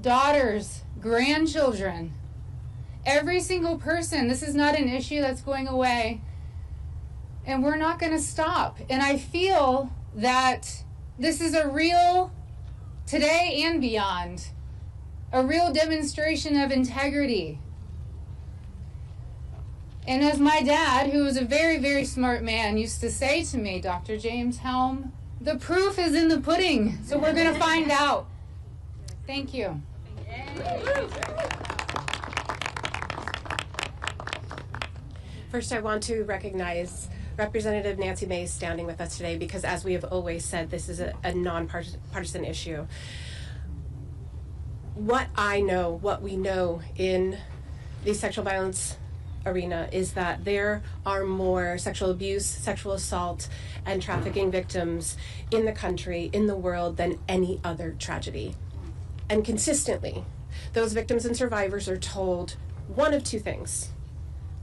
daughters, grandchildren. Every single person. This is not an issue that's going away. And we're not going to stop. And I feel that this is a real, today and beyond, a real demonstration of integrity. And as my dad, who was a very, very smart man, used to say to me, Dr. James Helm, the proof is in the pudding. So we're going to find out. Thank you. First, I want to recognize Representative Nancy Mays standing with us today because, as we have always said, this is a nonpartisan issue. What we know in the sexual violence arena is that there are more sexual abuse, sexual assault, and trafficking victims in the country, in the world, than any other tragedy. And consistently, those victims and survivors are told one of two things: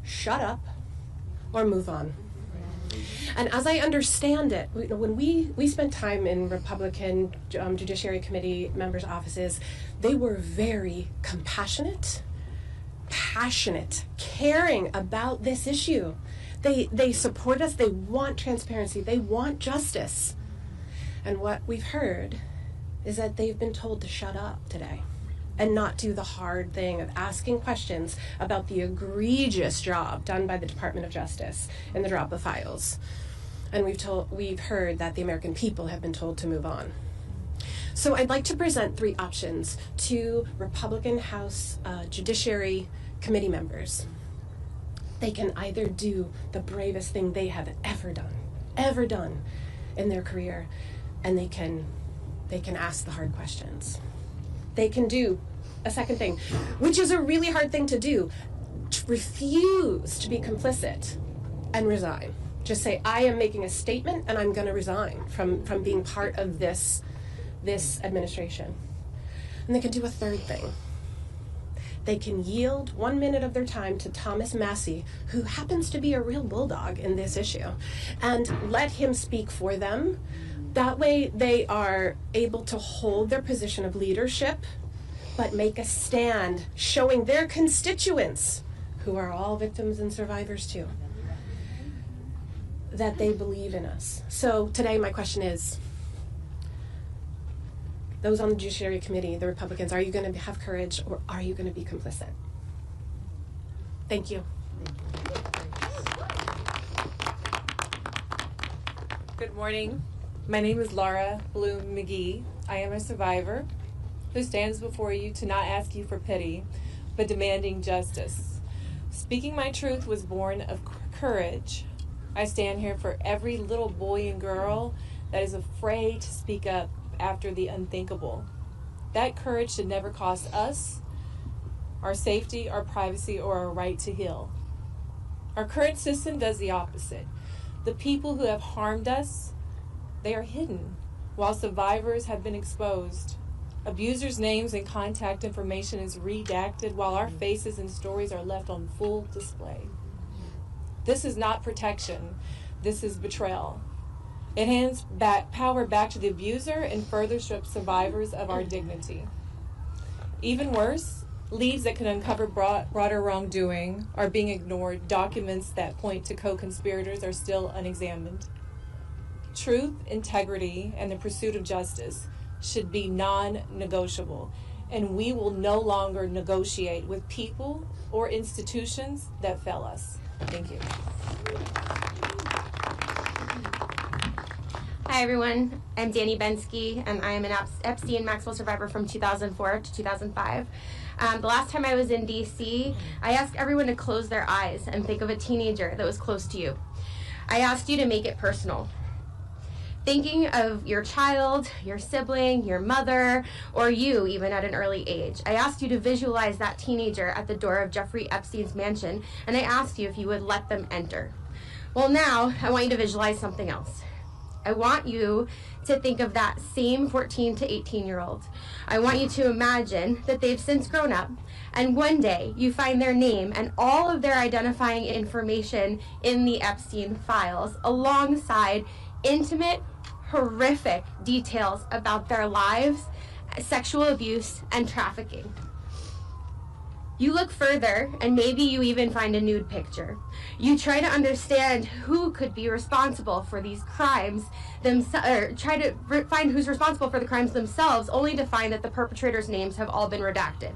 shut up or move on. And as I understand it, when we spent time in Republican Judiciary Committee members' offices, they were very compassionate, passionate, caring about this issue. They support us, they want transparency, they want justice. And what we've heard is that they've been told to shut up today and not do the hard thing of asking questions about the egregious job done by the Department of Justice in the drop of files. And we've heard that the American people have been told to move on. So I'd like to present three options to Republican House Judiciary Committee members. They can either do the bravest thing they have ever done in their career, and they can ask the hard questions. They can do a second thing, which is a really hard thing to do: refuse to be complicit and resign. Just say, I am making a statement and I'm going to resign from being part of this administration. And they can do a third thing. They can yield 1 minute of their time to Thomas Massie, who happens to be a real bulldog in this issue, and let him speak for them. That way they are able to hold their position of leadership, but make a stand showing their constituents, who are all victims and survivors too, that they believe in us. So today my question is, those on the Judiciary Committee, the Republicans, are you going to have courage or are you going to be complicit? Thank you. Good morning. My name is Laura Bloom McGee. I am a survivor who stands before you to not ask you for pity, but demanding justice. Speaking my truth was born of courage. I stand here for every little boy and girl that is afraid to speak up after the unthinkable. That courage should never cost us our safety, our privacy, or our right to heal. Our current system does the opposite. The people who have harmed us, they are hidden, while survivors have been exposed. Abusers' names and contact information is redacted, while our faces and stories are left on full display. This is not protection. This is betrayal. It hands power back to the abuser and further strips survivors of our dignity. Even worse, leads that can uncover broader wrongdoing are being ignored. Documents that point to co-conspirators are still unexamined. Truth, integrity, and the pursuit of justice should be non-negotiable, and we will no longer negotiate with people or institutions that fail us. Thank you. Hi everyone, I'm Danny Bensky, and I am an Epstein Maxwell survivor from 2004 to 2005. The last time I was in DC, I asked everyone to close their eyes and think of a teenager that was close to you. I asked you to make it personal. Thinking of your child, your sibling, your mother, or you even at an early age. I asked you to visualize that teenager at the door of Jeffrey Epstein's mansion, and I asked you if you would let them enter. Well, now I want you to visualize something else. I want you to think of that same 14 to 18-year-old. I want you to imagine that they've since grown up, and one day you find their name and all of their identifying information in the Epstein files alongside intimate, horrific details about their lives sexual abuse, and trafficking. You look further, and maybe you even find a nude picture. You try to understand who could be responsible for these crimes, or try to find who's responsible for the crimes themselves, only to find that the perpetrators' names have all been redacted.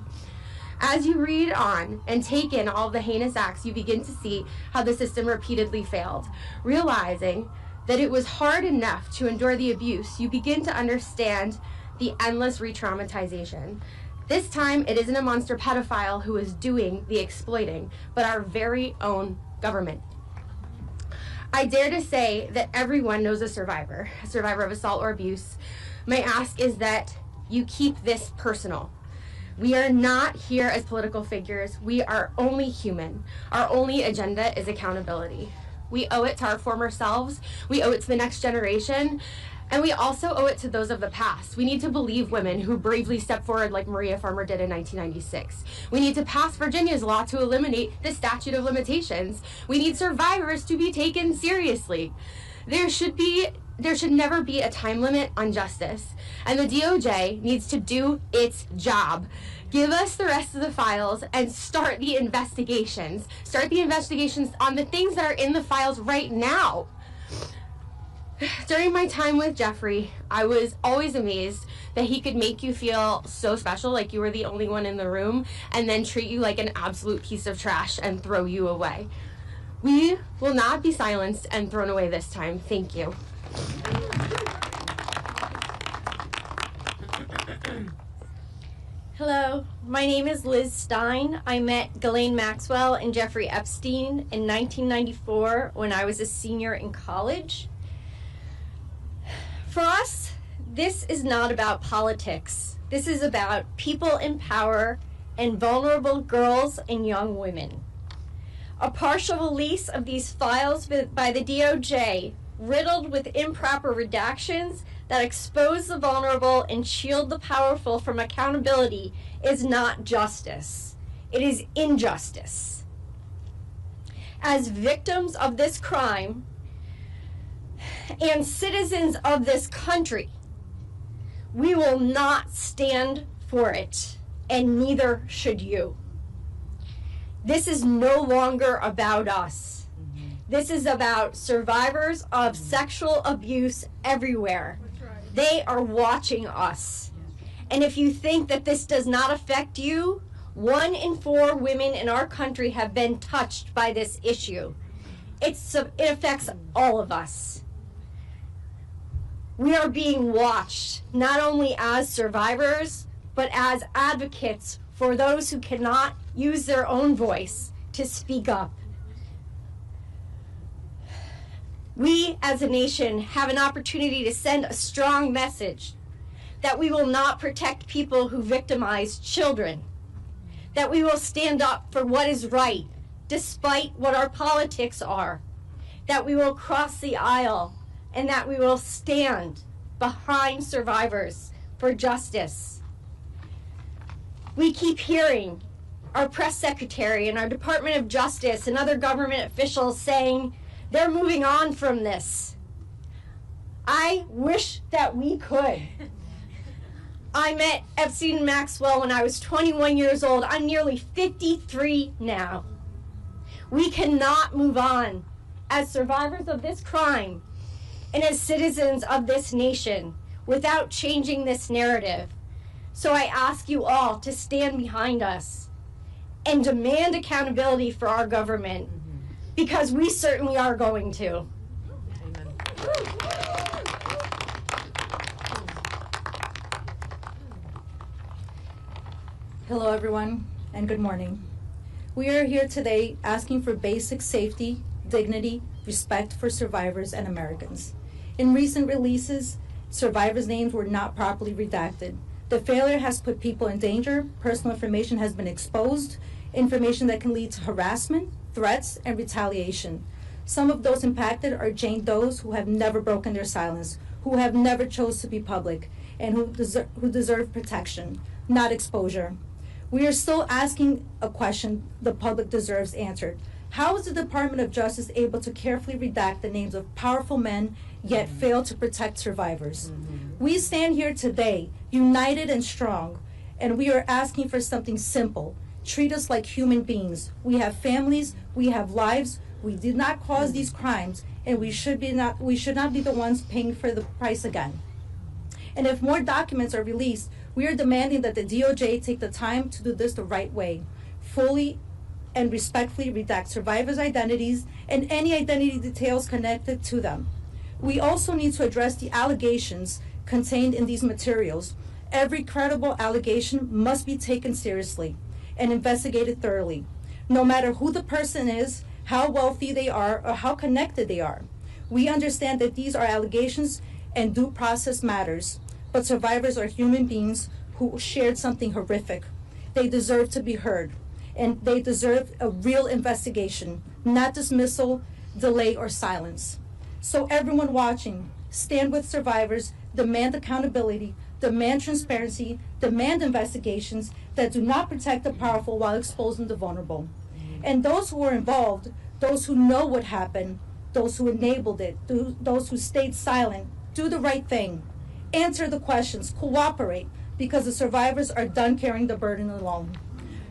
As you read on and take in all the heinous acts, you begin to see how the system repeatedly failed. Realizing that it was hard enough to endure the abuse, you begin to understand the endless re-traumatization. This time, it isn't a monster pedophile who is doing the exploiting, but our very own government. I dare to say that everyone knows a survivor of assault or abuse. My ask is that you keep this personal. We are not here as political figures. We are only human. Our only agenda is accountability. We owe it to our former selves. We owe it to the next generation. And we also owe it to those of the past. We need to believe women who bravely stepped forward like Maria Farmer did in 1996. We need to pass Virginia's law to eliminate the statute of limitations. We need survivors to be taken seriously. There should never be a time limit on justice. And the DOJ needs to do its job. Give us the rest of the files and start the investigations. Start the investigations on the things that are in the files right now. During my time with Jeffrey, I was always amazed that he could make you feel so special, like you were the only one in the room, and then treat you like an absolute piece of trash and throw you away. We will not be silenced and thrown away this time. Thank you. Hello, my name is Liz Stein. I met Ghislaine Maxwell and Jeffrey Epstein in 1994 when I was a senior in college. For us, this is not about politics. This is about people in power and vulnerable girls and young women. A partial release of these files by the DOJ, riddled with improper redactions that expose the vulnerable and shield the powerful from accountability, is not justice. It is injustice. As victims of this crime, and citizens of this country, we will not stand for it, and neither should you. This is no longer about us. This is about survivors of sexual abuse everywhere. They are watching us. And if you think that this does not affect you, 1 in 4 women in our country have been touched by this issue. It affects all of us. We are being watched, not only as survivors, but as advocates for those who cannot use their own voice to speak up. We, as a nation, have an opportunity to send a strong message that we will not protect people who victimize children, that we will stand up for what is right, despite what our politics are, that we will cross the aisle, and that we will stand behind survivors for justice. We keep hearing our press secretary and our Department of Justice and other government officials saying they're moving on from this. I wish that we could. I met Epstein and Maxwell when I was 21 years old. I'm nearly 53 now. We cannot move on as survivors of this crime and as citizens of this nation without changing this narrative. So I ask you all to stand behind us and demand accountability for our government, because we certainly are going to. Hello everyone, and good morning. We are here today asking for basic safety, dignity, respect for survivors and Americans. In recent releases, survivors' names were not properly redacted. The failure has put people in danger, personal information has been exposed, information that can lead to harassment, threats, and retaliation. Some of those impacted are Jane Does who have never broken their silence, who have never chose to be public, and who deserve protection, not exposure. We are still asking a question the public deserves answered. How is the Department of Justice able to carefully redact the names of powerful men, yet fail to protect survivors? We stand here today, united and strong, and we are asking for something simple. Treat us like human beings. We have families, we have lives, we did not cause these crimes, and we should not be the ones paying for the price again. And if more documents are released, we are demanding that the DOJ take the time to do this the right way, fully and respectfully redact survivors' identities and any identity details connected to them. We also need to address the allegations contained in these materials. Every credible allegation must be taken seriously and investigated thoroughly, no matter who the person is, how wealthy they are, or how connected they are. We understand that these are allegations and due process matters, but survivors are human beings who shared something horrific. They deserve to be heard, and they deserve a real investigation, not dismissal, delay, or silence. So everyone watching, stand with survivors, demand accountability, demand transparency, demand investigations that do not protect the powerful while exposing the vulnerable. And those who were involved, those who know what happened, those who enabled it, those who stayed silent, do the right thing. Answer the questions, cooperate, because the survivors are done carrying the burden alone.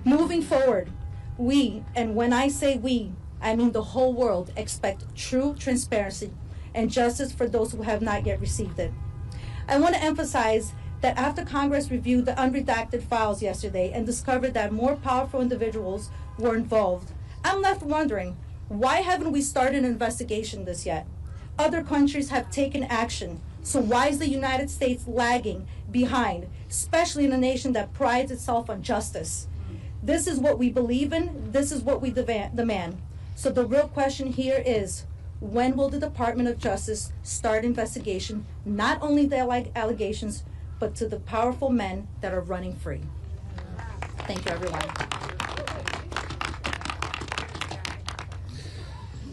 Moving forward, we, and when I say we, I mean the whole world, expect true transparency and justice for those who have not yet received it. I want to emphasize that after Congress reviewed the unredacted files yesterday and discovered that more powerful individuals were involved, I'm left wondering, why haven't we started an investigation this yet? Other countries have taken action, so why is the United States lagging behind, especially in a nation that prides itself on justice? This is what we believe in, this is what we demand. So the real question here is, when will the Department of Justice start investigation, not only the allegations, but to the powerful men that are running free? Thank you, everyone.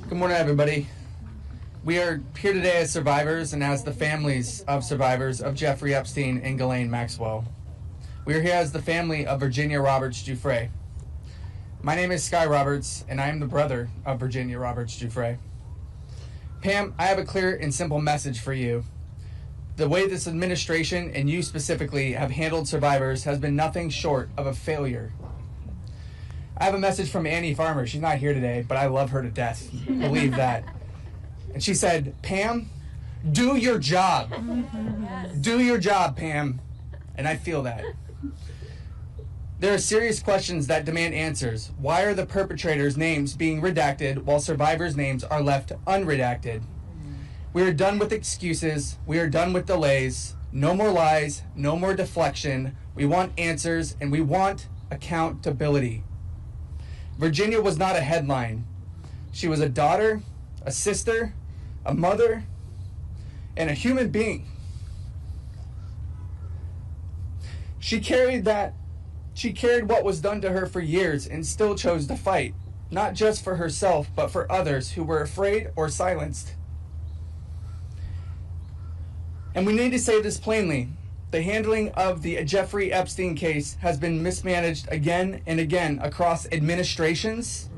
Good morning, everybody. We are here today as survivors and as the families of survivors of Jeffrey Epstein and Ghislaine Maxwell. We are here as the family of Virginia Roberts-Giuffre. My name is Sky Roberts, and I am the brother of Virginia Roberts-Giuffre. Pam, I have a clear and simple message for you. The way this administration, and you specifically, have handled survivors has been nothing short of a failure. I have a message from Annie Farmer. She's not here today, but I love her to death. Believe that. And she said, Pam, do your job. Do your job, Pam. And I feel that. There are serious questions that demand answers. Why are the perpetrators' names being redacted while survivors' names are left unredacted? We are done with excuses. We are done with delays. No more lies. No more deflection. We want answers, and we want accountability. Virginia was not a headline. She was a daughter, a sister, a mother, and a human being. She carried what was done to her for years and still chose to fight, not just for herself, but for others who were afraid or silenced. And we need to say this plainly. The handling of the Jeffrey Epstein case has been mismanaged again and again across administrations,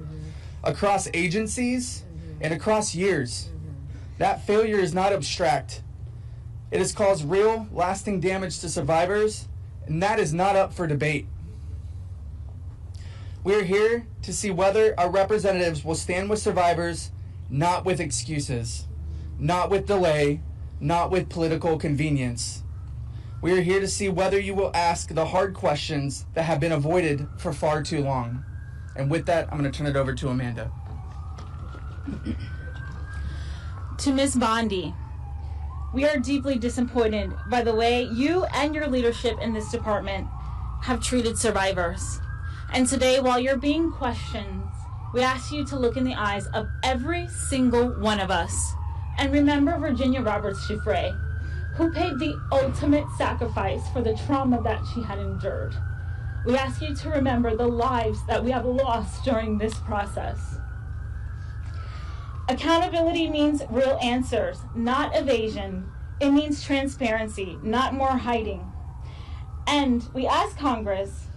across agencies, and across years. That failure is not abstract. It has caused real, lasting damage to survivors, and that is not up for debate. We are here to see whether our representatives will stand with survivors, not with excuses, not with delay, not with political convenience. We are here to see whether you will ask the hard questions that have been avoided for far too long. And with that, I'm going to turn it over to Amanda. To Ms. Bondi, we are deeply disappointed by the way you and your leadership in this department have treated survivors. And today, while you're being questioned, we ask you to look in the eyes of every single one of us and remember Virginia Roberts-Giuffre, who paid the ultimate sacrifice for the trauma that she had endured. We ask you to remember the lives that we have lost during this process. Accountability means real answers, not evasion. It means transparency, not more hiding. And we ask Congress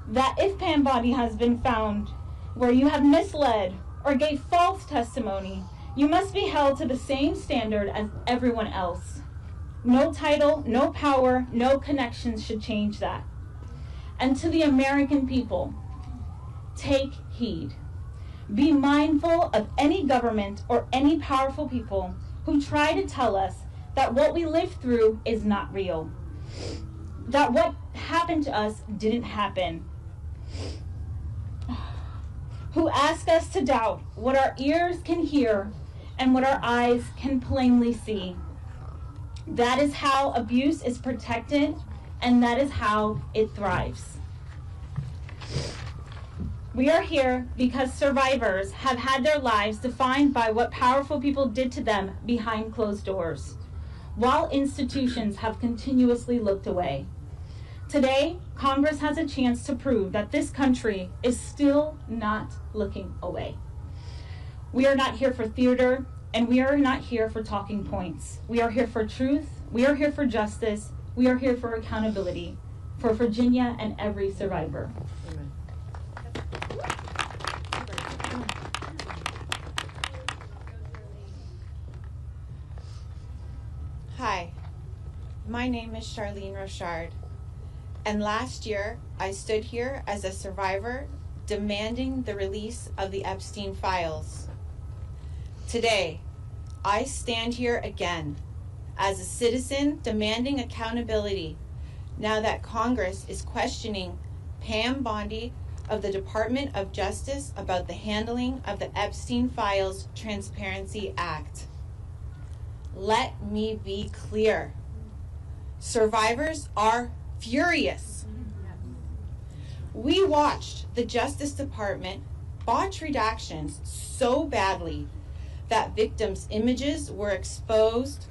that if Pam Bondi has been found where you have misled or gave false testimony, you must be held to the same standard as everyone else. No title, no power, no connections should change that. And to the American people, take heed. Be mindful of any government or any powerful people who try to tell us that what we lived through is not real, that what happened to us didn't happen, who ask us to doubt what our ears can hear and what our eyes can plainly see. That is how abuse is protected, and that is how it thrives. We are here because survivors have had their lives defined by what powerful people did to them behind closed doors, while institutions have continuously looked away. Today, Congress has a chance to prove that this country is still not looking away. We are not here for theater, and we are not here for talking points. We are here for truth, we are here for justice, we are here for accountability, for Virginia and every survivor. Amen. Hi, my name is Charlene Rochard, and last year I stood here as a survivor demanding the release of the Epstein files. Today, I stand here again as a citizen demanding accountability now that Congress is questioning Pam Bondi of the Department of Justice about the handling of the Epstein Files Transparency Act. Let me be clear. Survivors are furious. We watched the Justice Department botch redactions so badly that victims' images were exposed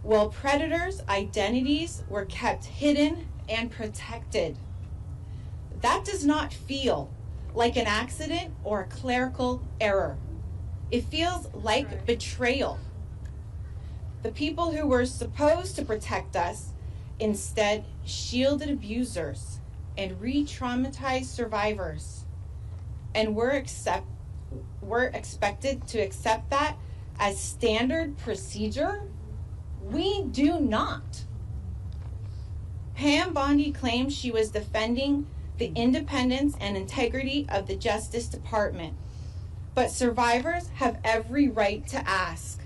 while predators' identities were kept hidden and protected. That does not feel like an accident or a clerical error. It feels like betrayal. The people who were supposed to protect us instead shielded abusers and re-traumatized survivors. And we're expected to accept that as standard procedure? We do not. Pam Bondi claims she was defending the independence and integrity of the Justice Department, but survivors have every right to ask,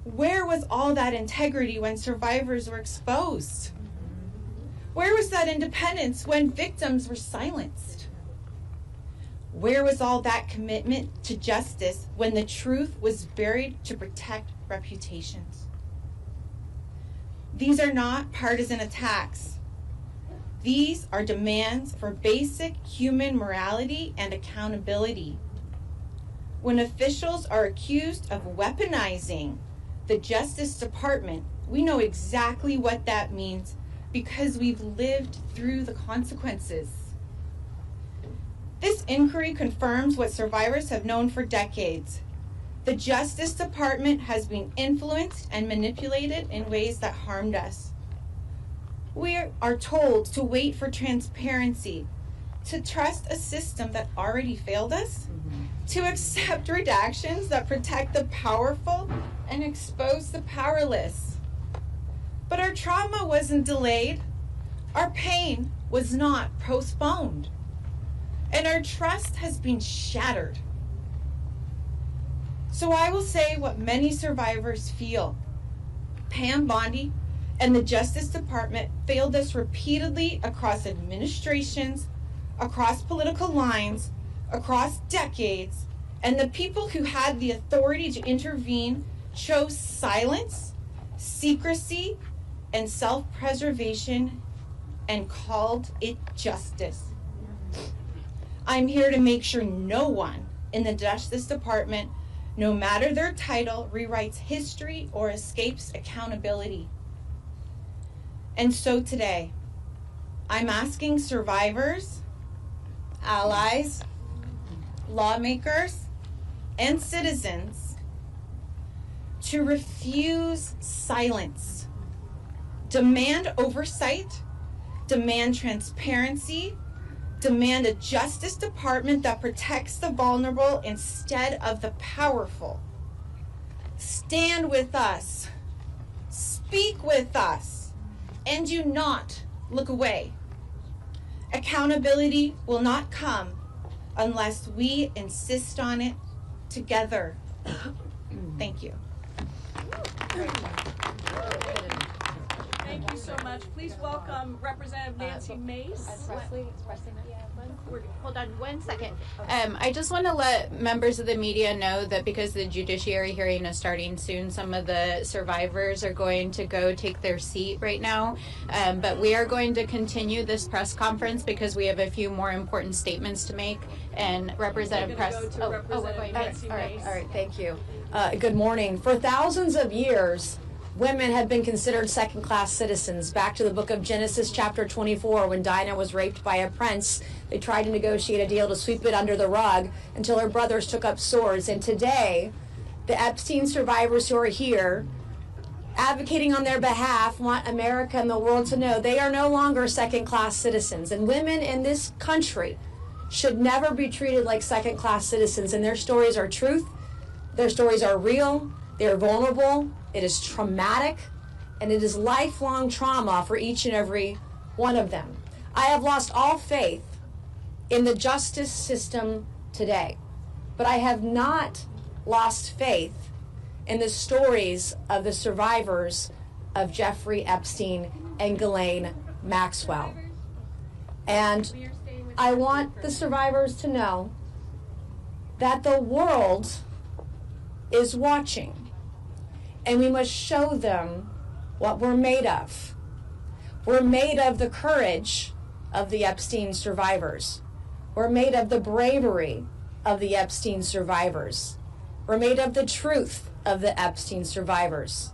where was all that integrity when survivors were exposed? Where was that independence when victims were silenced? Where was all that commitment to justice when the truth was buried to protect reputations? These are not partisan attacks. These are demands for basic human morality and accountability. When officials are accused of weaponizing the Justice Department, we know exactly what that means because we've lived through the consequences. This inquiry confirms what survivors have known for decades. The Justice Department has been influenced and manipulated in ways that harmed us. We are told to wait for transparency, to trust a system that already failed us, to accept redactions that protect the powerful and expose the powerless. But our trauma wasn't delayed. Our pain was not postponed. And our trust has been shattered. So I will say what many survivors feel. Pam Bondi and the Justice Department failed us repeatedly across administrations, across political lines, across decades, and the people who had the authority to intervene chose silence, secrecy, and self-preservation and called it justice. I'm here to make sure no one in the Justice Department, no matter their title, rewrites history or escapes accountability. And so today, I'm asking survivors, allies, lawmakers, and citizens to refuse silence, demand oversight, demand transparency, demand a Justice Department that protects the vulnerable instead of the powerful. Stand with us. speak with us and do not look away. Accountability will not come unless we insist on it together. Thank you. Thank you so much. Please welcome Representative Nancy Mace. Hold on one second. I just want to let members of the media know that because the judiciary hearing is starting soon, some of the survivors are going to go take their seat right now. But we are going to continue this press conference because we have a few more important statements to make. And Representative All right, thank you. Good morning. For thousands of years, women have been considered second-class citizens. Back to the book of Genesis, chapter 24, when Dinah was raped by a prince, they tried to negotiate a deal to sweep it under the rug until her brothers took up swords. And today, the Epstein survivors who are here, advocating on their behalf, want America and the world to know they are no longer second-class citizens. And women in this country should never be treated like second-class citizens. And their stories are truth. Their stories are real. They're vulnerable. It is traumatic, and it is lifelong trauma for each and every one of them. I have lost all faith in the justice system today, but I have not lost faith in the stories of the survivors of Jeffrey Epstein and Ghislaine Maxwell. And I want the survivors to know that the world is watching. And we must show them what we're made of. We're made of the courage of the Epstein survivors. We're made of the bravery of the Epstein survivors. We're made of the truth of the Epstein survivors.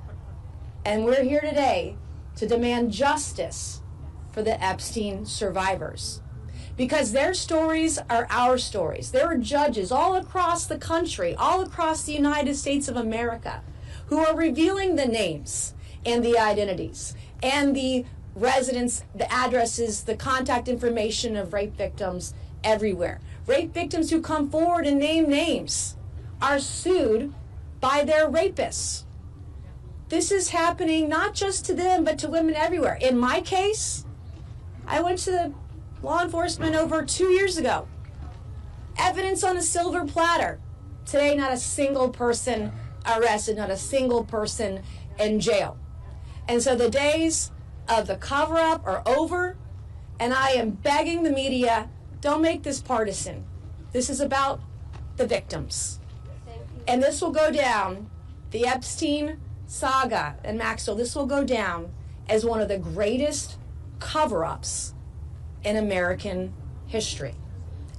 And we're here today to demand justice for the Epstein survivors. Because their stories are our stories. There are judges all across the country, all across the United States of America, who are revealing the names and the identities and the residence, the addresses, the contact information of rape victims everywhere. Rape victims who come forward and name names are sued by their rapists. This is happening not just to them, but to women everywhere. In my case, I went to the law enforcement over 2 years ago. Evidence on a silver platter. Today, not a single person arrested, not a single person in jail. And so the days of the cover-up are over, and I am begging the media, don't make this partisan. This is about the victims. And this will go down, the Epstein saga and Maxwell, this will go down as one of the greatest cover-ups in American history.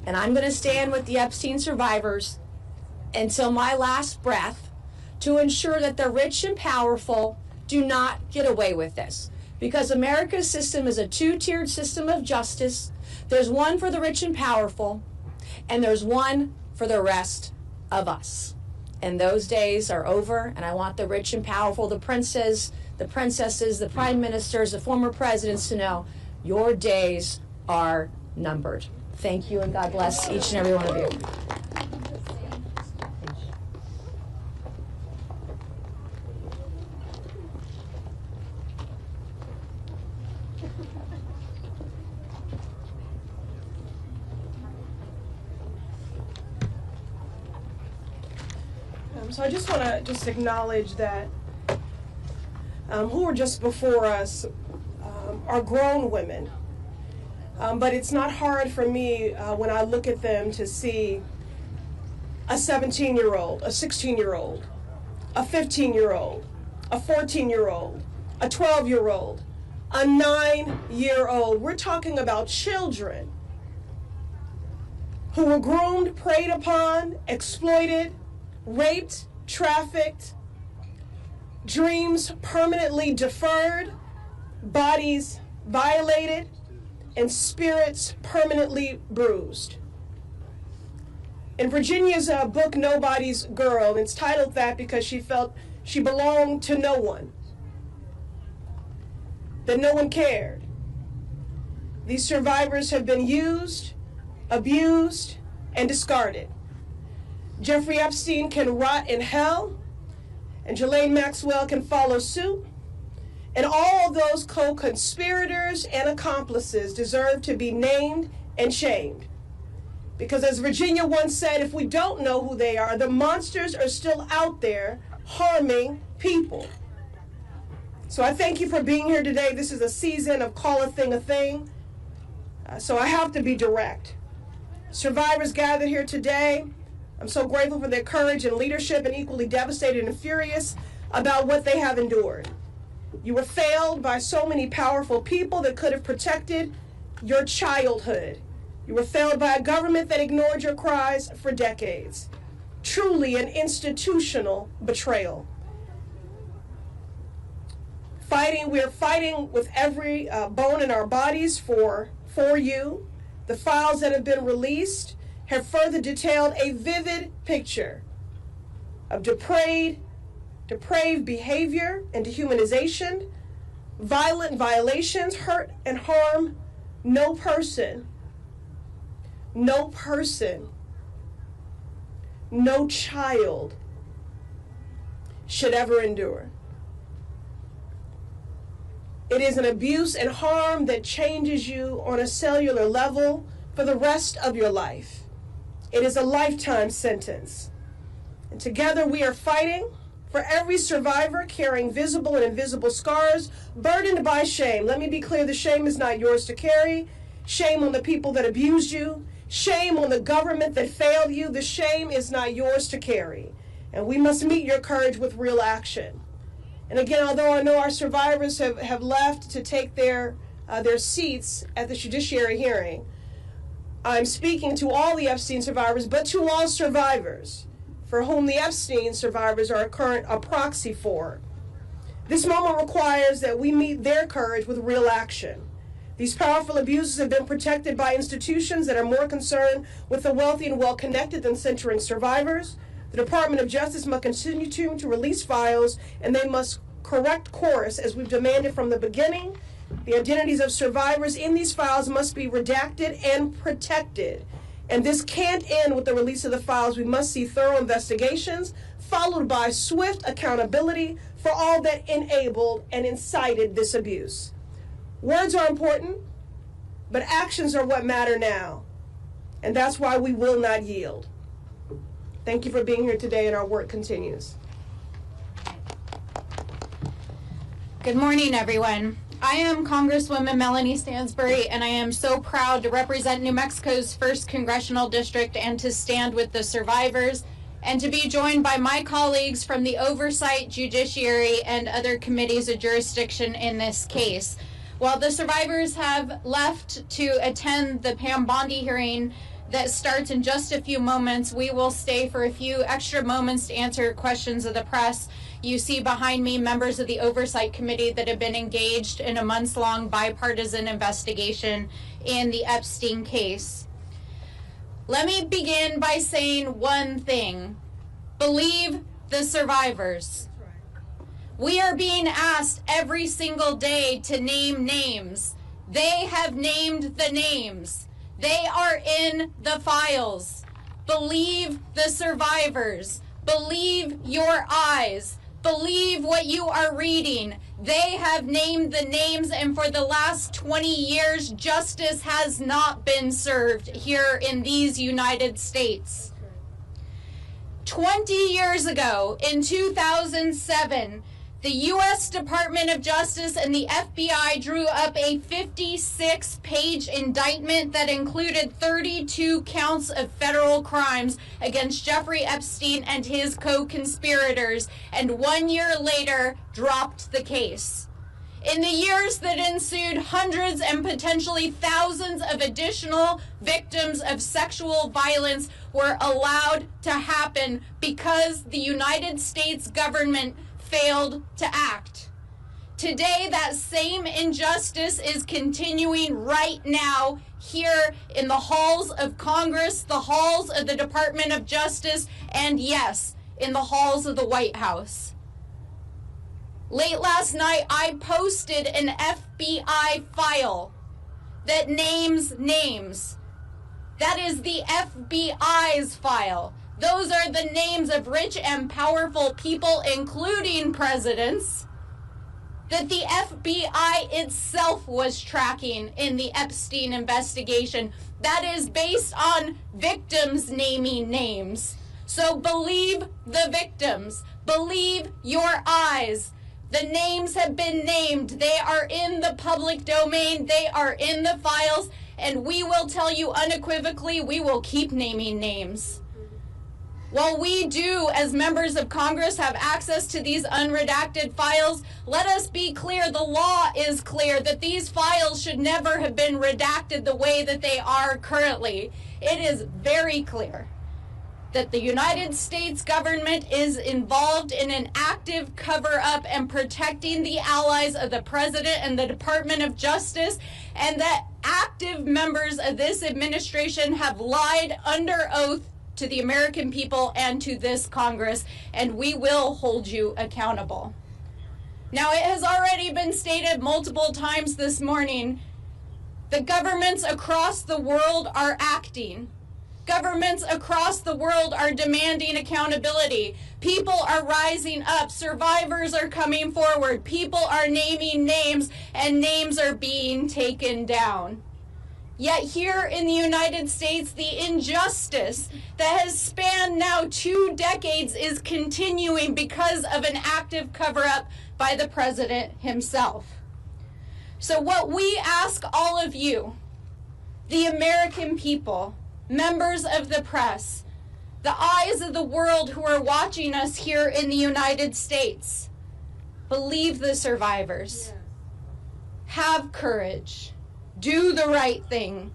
And I'm going to stand with the Epstein survivors until my last breath to ensure that the rich and powerful do not get away with this. Because America's system is a two-tiered system of justice. There's one for the rich and powerful, and there's one for the rest of us. And those days are over, and I want the rich and powerful, the princes, the princesses, the prime ministers, the former presidents to know your days are numbered. Thank you, and God bless each and every one of you. So I just want to acknowledge that who were just before us are grown women. But it's not hard for me when I look at them to see a 17-year-old, a 16-year-old, a 15-year-old, a 14-year-old, a 12-year-old, a 9-year-old. We're talking about children who were groomed, preyed upon, exploited, raped, trafficked, dreams permanently deferred, bodies violated, and spirits permanently bruised. In Virginia's book, Nobody's Girl, it's titled that because she felt she belonged to no one, that no one cared. These survivors have been used, abused, and discarded. Jeffrey Epstein can rot in hell, and Ghislaine Maxwell can follow suit. And all of those co-conspirators and accomplices deserve to be named and shamed. Because as Virginia once said, if we don't know who they are, the monsters are still out there harming people. So I thank you for being here today. This is a season of call a thing a thing. So I have to be direct. Survivors gathered here today, I'm so grateful for their courage and leadership, and equally devastated and furious about what they have endured. You were failed by so many powerful people that could have protected your childhood. You were failed by a government that ignored your cries for decades. Truly an institutional betrayal. We're fighting with every bone in our bodies for you. The files that have been released have further detailed a vivid picture of depraved behavior and dehumanization, violent violations, hurt and harm. No person, no child should ever endure. It is an abuse and harm that changes you on a cellular level for the rest of your life. It is a lifetime sentence. And together we are fighting for every survivor carrying visible and invisible scars, burdened by shame. Let me be clear, the shame is not yours to carry. Shame on the people that abused you. Shame on the government that failed you. The shame is not yours to carry. And we must meet your courage with real action. And again, although I know our survivors have left to take their seats at the judiciary hearing, I'm speaking to all the Epstein survivors, but to all survivors for whom the Epstein survivors are a proxy for. This moment requires that we meet their courage with real action. These powerful abusers have been protected by institutions that are more concerned with the wealthy and well-connected than centering survivors. The Department of Justice must continue to release files, and they must correct course as we've demanded from the beginning. The identities of survivors in these files must be redacted and protected. And this can't end with the release of the files. We must see thorough investigations, followed by swift accountability for all that enabled and incited this abuse. Words are important, but actions are what matter now. And that's why we will not yield. Thank you for being here today, and our work continues. Good morning, everyone. I am Congresswoman Melanie Stansbury, and I am so proud to represent New Mexico's 1st Congressional District and to stand with the survivors, and to be joined by my colleagues from the Oversight, Judiciary, and other committees of jurisdiction in this case. While the survivors have left to attend the Pam Bondi hearing that starts in just a few moments, we will stay for a few extra moments to answer questions of the press. You see behind me members of the Oversight Committee that have been engaged in a months-long bipartisan investigation in the Epstein case. Let me begin by saying one thing. Believe the survivors. We are being asked every single day to name names. They have named the names. They are in the files. Believe the survivors. Believe your eyes. Believe what you are reading. They have named the names, and for the last 20 years, justice has not been served here in these United States. 20 years ago, in 2007, the U.S. Department of Justice and the FBI drew up a 56-page indictment that included 32 counts of federal crimes against Jeffrey Epstein and his co-conspirators, and 1 year later dropped the case. In the years that ensued, hundreds and potentially thousands of additional victims of sexual violence were allowed to happen because the United States government failed to act. Today, that same injustice is continuing right now here in the halls of Congress, the halls of the Department of Justice, and yes, in the halls of the White House. Late last night, I posted an FBI file that names names. That is the FBI's file. Those are the names of rich and powerful people, including presidents, that the FBI itself was tracking in the Epstein investigation. That is based on victims naming names. So believe the victims. Believe your eyes. The names have been named. They are in the public domain. They are in the files. And we will tell you unequivocally, we will keep naming names. While we do, as members of Congress, have access to these unredacted files, let us be clear, the law is clear that these files should never have been redacted the way that they are currently. It is very clear that the United States government is involved in an active cover-up and protecting the allies of the President and the Department of Justice, and that active members of this administration have lied under oath to the American people and to this Congress, and we will hold you accountable. Now, it has already been stated multiple times this morning, the governments across the world are acting. Governments across the world are demanding accountability. People are rising up. Survivors are coming forward. People are naming names, and names are being taken down. Yet here in the United States, the injustice that has spanned now 2 decades is continuing because of an active cover-up by the president himself. So what we ask all of you, the American people, members of the press, the eyes of the world who are watching us here in the United States, believe the survivors. Have courage. Do the right thing.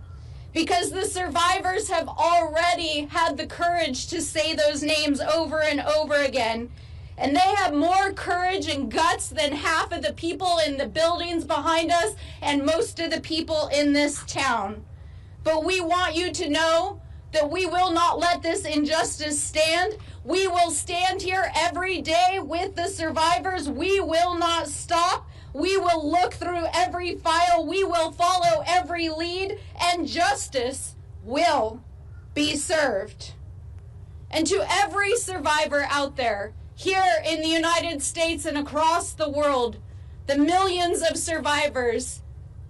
Because the survivors have already had the courage to say those names over and over again. And they have more courage and guts than half of the people in the buildings behind us and most of the people in this town. But we want you to know that we will not let this injustice stand. We will stand here every day with the survivors. We will not stop. We will look through every file. We will follow every lead, and justice will be served. And to every survivor out there, here in the United States and across the world, the millions of survivors,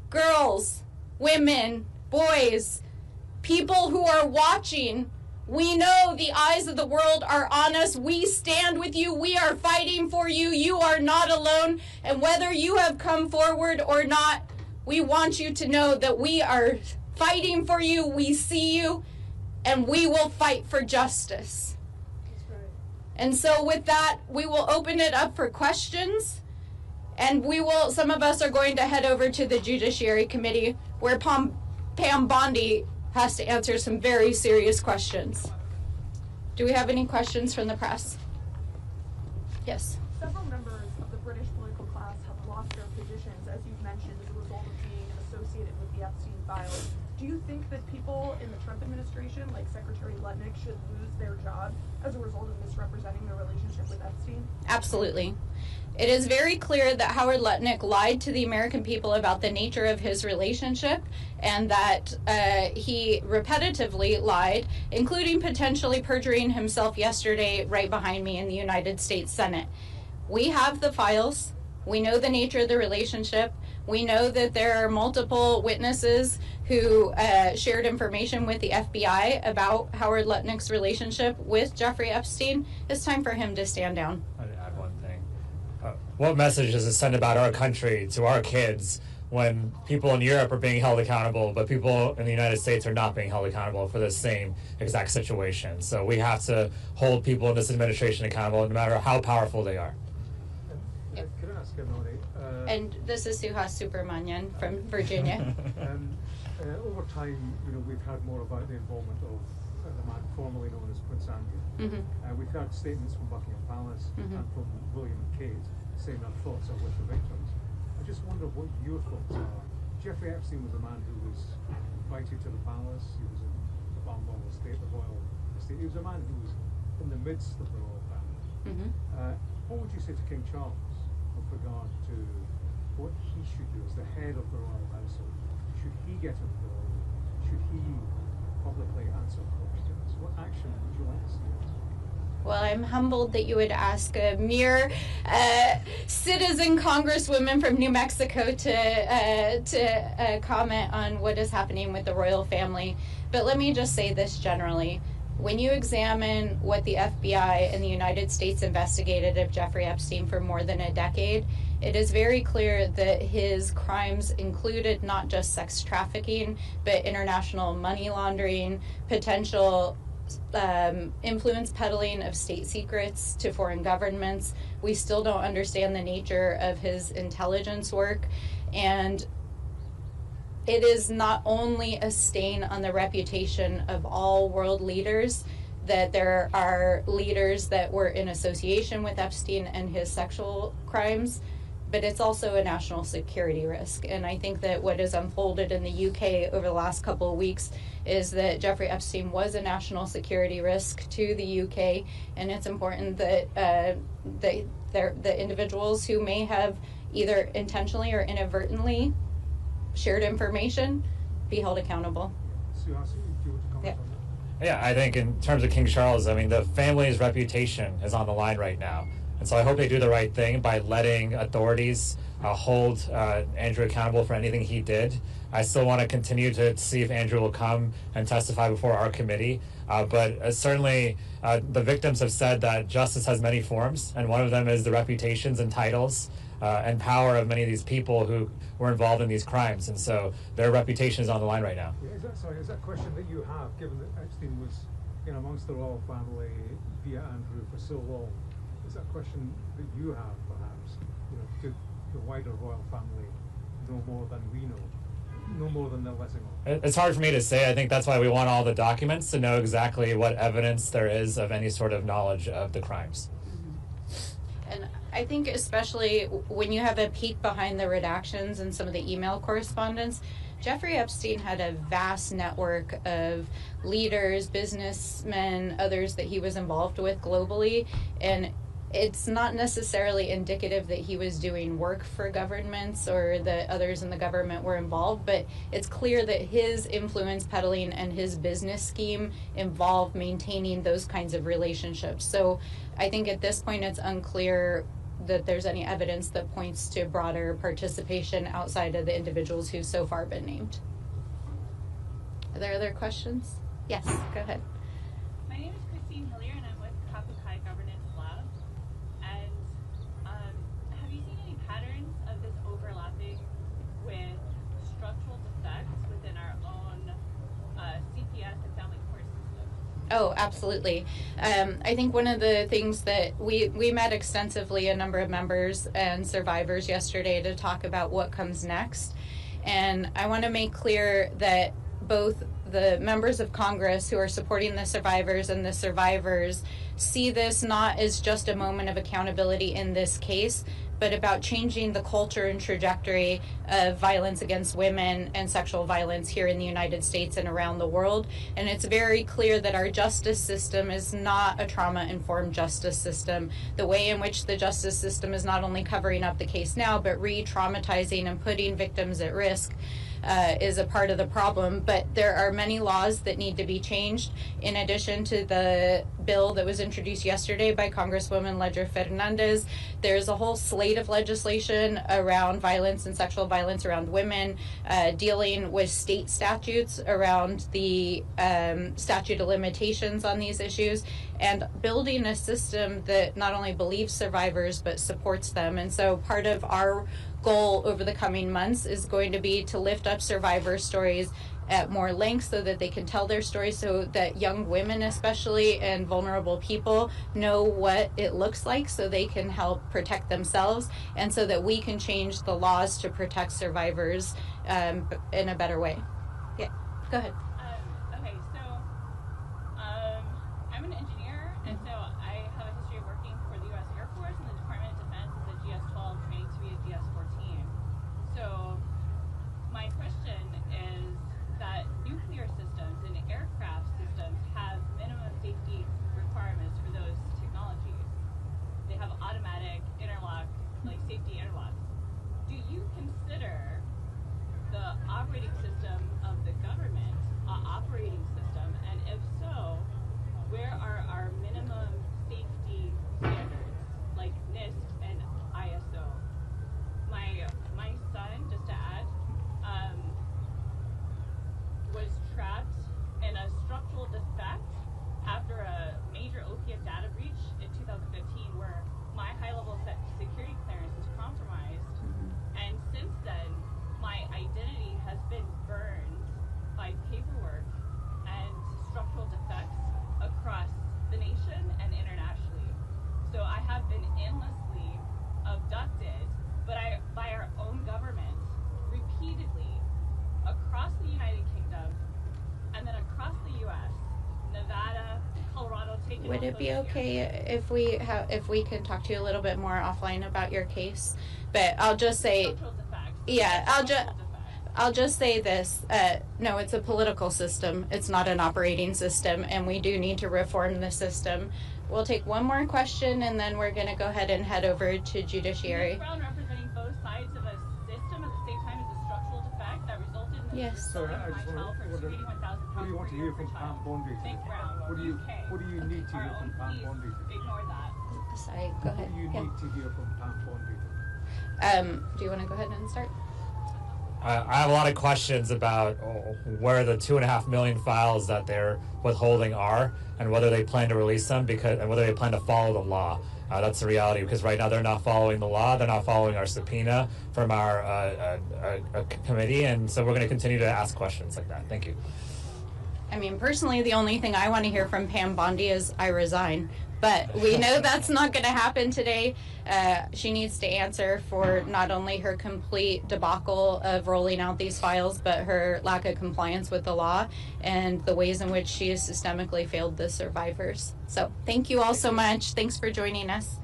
girls, women, boys, people who are watching, we know the eyes of the world are on us. We stand with you. We are fighting for you. You are not alone. And whether you have come forward or not, we want you to know that we are fighting for you. We see you, and we will fight for justice. That's right. And so with that, we will open it up for questions. And some of us are going to head over to the Judiciary Committee, where Pam Bondi has to answer some very serious questions. Do we have any questions from the press? Yes. Several members of the British political class have lost their positions, as you've mentioned, as a result of being associated with the Epstein files. Do you think that people in the Trump administration, like Secretary Lutnick, should lose their job as a result of misrepresenting their relationship with Epstein? Absolutely. It is very clear that Howard Lutnick lied to the American people about the nature of his relationship, and that he repetitively lied, including potentially perjuring himself yesterday right behind me in the United States Senate. We have the files. We know the nature of the relationship. We know that there are multiple witnesses who shared information with the FBI about Howard Lutnick's relationship with Jeffrey Epstein. It's time for him to stand down. I'd add one thing. What message does it send about our country to our kids when people in Europe are being held accountable, but people in the United States are not being held accountable for the same exact situation? So we have to hold people in this administration accountable, no matter how powerful they are. Could I ask Nori? And this is 𝗘cie has𝗳𝗲𝗄 from Virginia. Over time, we've heard more about the involvement of the man formerly known as Prince Andrew. We've heard statements from Buckingham Palace and from William and Kate saying their thoughts are with the victims. I just wonder what your thoughts are. Jeffrey Epstein was a man who was invited to the palace. He was in the Balmoral estate, the royal estate. He was a man who was in the midst of the royal family. What would you say to King Charles with regard to what he should do as the head of the royal household? Should he get involved? Should he publicly answer questions? What action would you like to see? Well, I'm humbled that you would ask a mere citizen congresswoman from New Mexico to comment on what is happening with the royal family. But let me just say this generally. When you examine what the FBI and the United States investigated of Jeffrey Epstein for more than a decade, it is very clear that his crimes included not just sex trafficking, but international money laundering, potential influence peddling of state secrets to foreign governments. We still don't understand the nature of his intelligence work, and it is not only a stain on the reputation of all world leaders that there are leaders that were in association with Epstein and his sexual crimes, but it's also a national security risk. And I think that what has unfolded in the UK over the last couple of weeks is that Jeffrey Epstein was a national security risk to the UK, and it's important that the individuals who may have either intentionally or inadvertently shared information be held accountable. Yeah, I think in terms of King Charles, I mean, the family's reputation is on the line right now. And so I hope they do the right thing by letting authorities hold Andrew accountable for anything he did. I still want to continue to see if Andrew will come and testify before our committee. But certainly the victims have said that justice has many forms, and one of them is the reputations and titles and power of many of these people who were involved in these crimes. And so their reputation is on the line right now. Yeah, is that a question that you have, given that Epstein was in amongst the royal family via Andrew for so long? Is that a question that you have, perhaps? You know, did the wider royal family know more than we know? No more than they're letting on? It's hard for me to say. I think that's why we want all the documents to know exactly what evidence there is of any sort of knowledge of the crimes. And I think especially when you have a peek behind the redactions and some of the email correspondence, Jeffrey Epstein had a vast network of leaders, businessmen, others that he was involved with globally, and it's not necessarily indicative that he was doing work for governments or that others in the government were involved, but it's clear that his influence peddling and his business scheme involved maintaining those kinds of relationships. So I think at this point it's unclear that there's any evidence that points to broader participation outside of the individuals who've so far been named. Are there other questions? Yes, go ahead. My name is Christine Hillier, and I'm with 𝗘𝗃𝗀 Governance Lab. And have you seen any patterns of this overlapping with structural defects within our own CPS and family court system? Oh, absolutely. I think one of the things that we met extensively, a number of members and survivors yesterday, to talk about what comes next. And I want to make clear that both the members of Congress who are supporting the survivors and the survivors see this not as just a moment of accountability in this case, but about changing the culture and trajectory of violence against women and sexual violence here in the United States and around the world. And it's very clear that our justice system is not a trauma-informed justice system. The way in which the justice system is not only covering up the case now, but re-traumatizing and putting victims at risk is a part of the problem. But there are many laws that need to be changed. In addition to the bill that was introduced yesterday by Congresswoman Ledger Fernandez, there's a whole slate of legislation around violence and sexual violence around women, dealing with state statutes around the statute of limitations on these issues, and building a system that not only believes survivors but supports them. And so part of our goal over the coming months is going to be to lift up survivor stories at more length so that they can tell their stories, so that young women especially and vulnerable people know what it looks like, so they can help protect themselves, and so that we can change the laws to protect survivors in a better way. Yeah, go ahead. Okay, so I'm an engineer, and so I have a history of working for the U.S. Air Force and the Department of Defense as a GS-12 training to be a GS-14. So my question is that nuclear systems and aircraft systems have minimum safety requirements for those technologies. They have automatic interlock, like safety interlocks. Do you consider the operating system of the government Would it be okay if we could talk to you a little bit more offline about your case? But I'll just say, yeah, I'll just say this. No, it's a political system. It's not an operating system, and we do need to reform the system. We'll take one more question, and then we're going to go ahead and head over to judiciary. Brown representing both sides of a system at the same time as a structural defect that resulted in the Sorry, I just want to. What do you want to hear from Pam Bondi? What do you need to hear from Pam Bondi? Ignore that. Sorry, go ahead. What do you need to hear from Pam Bondi? Do you want to go ahead and start? I have a lot of questions about where the 2.5 million files that they're withholding are, and whether they plan to release them, and whether they plan to follow the law. That's the reality, because right now they're not following the law. They're not following our subpoena from our committee, and so we're going to continue to ask questions like that. Thank you. I mean, personally, the only thing I want to hear from Pam Bondi is I resign. But we know that's not going to happen today. She needs to answer for not only her complete debacle of rolling out these files, but her lack of compliance with the law and the ways in which she has systemically failed the survivors. So thank you all so much. Thanks for joining us.